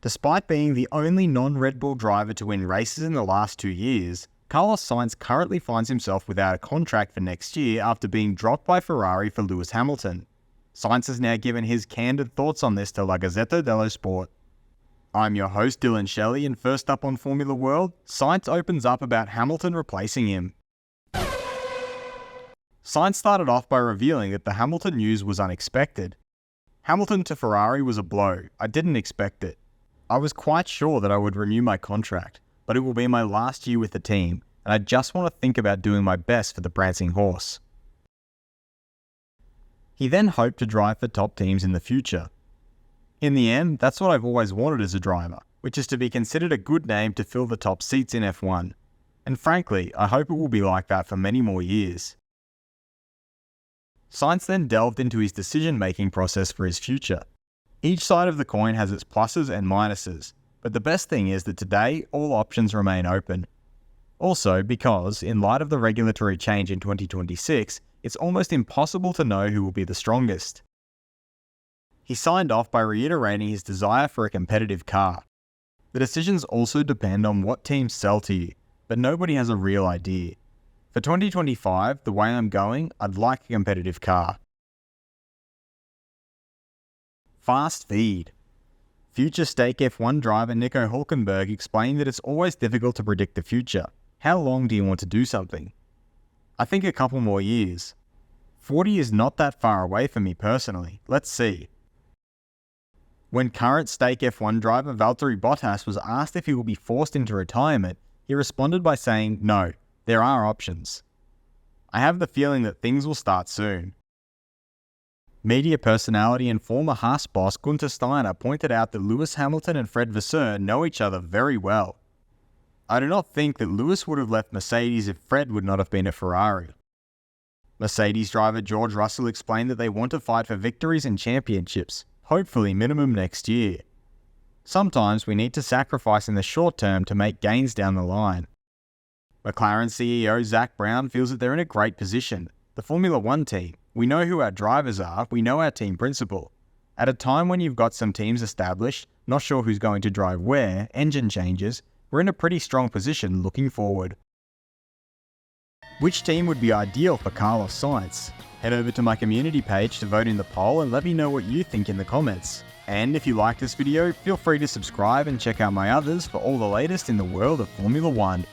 Despite being the only non-Red Bull driver to win races in the last 2 years, Carlos Sainz currently finds himself without a contract for next year after being dropped by Ferrari for Lewis Hamilton. Sainz has now given his candid thoughts on this to La Gazzetta dello Sport. I'm your host Dillon Shelley, and first up on Formula World, Sainz opens up about Hamilton replacing him. Sainz started off by revealing that the Hamilton news was unexpected. Hamilton to Ferrari was a blow. I didn't expect it. I was quite sure that I would renew my contract, but it will be my last year with the team, and I just want to think about doing my best for the Prancing Horse. He then hoped to drive for top teams in the future. In the end, that's what I've always wanted as a driver, which is to be considered a good name to fill the top seats in F1. And frankly, I hope it will be like that for many more years. Sainz then delved into his decision-making process for his future. Each side of the coin has its pluses and minuses, but the best thing is that today all options remain open. Also because, in light of the regulatory change in 2026, it's almost impossible to know who will be the strongest. He signed off by reiterating his desire for a competitive car. The decisions also depend on what teams sell to you, but nobody has a real idea. For 2025, the way I'm going, I'd like a competitive car. Fast feed. Future stake F1 driver Nico Hülkenberg explained that it's always difficult to predict the future. How long do you want to do something? I think a couple more years. 40 is not that far away for me personally. Let's see. When current stake F1 driver Valtteri Bottas was asked if he will be forced into retirement, he responded by saying, "No, there are options. I have the feeling that things will start soon." Media personality and former Haas boss Gunther Steiner pointed out that Lewis Hamilton and Fred Vasseur know each other very well. I do not think that Lewis would have left Mercedes if Fred would not have been a Ferrari. Mercedes driver George Russell explained that they want to fight for victories and championships, hopefully minimum next year. Sometimes we need to sacrifice in the short term to make gains down the line. McLaren CEO Zak Brown feels that they're in a great position. The Formula One team, we know who our drivers are, we know our team principal. At a time when you've got some teams established, not sure who's going to drive where, engine changes, we're in a pretty strong position looking forward. Which team would be ideal for Carlos Sainz? Head over to my community page to vote in the poll and let me know what you think in the comments. And if you like this video, feel free to subscribe and check out my others for all the latest in the world of Formula One.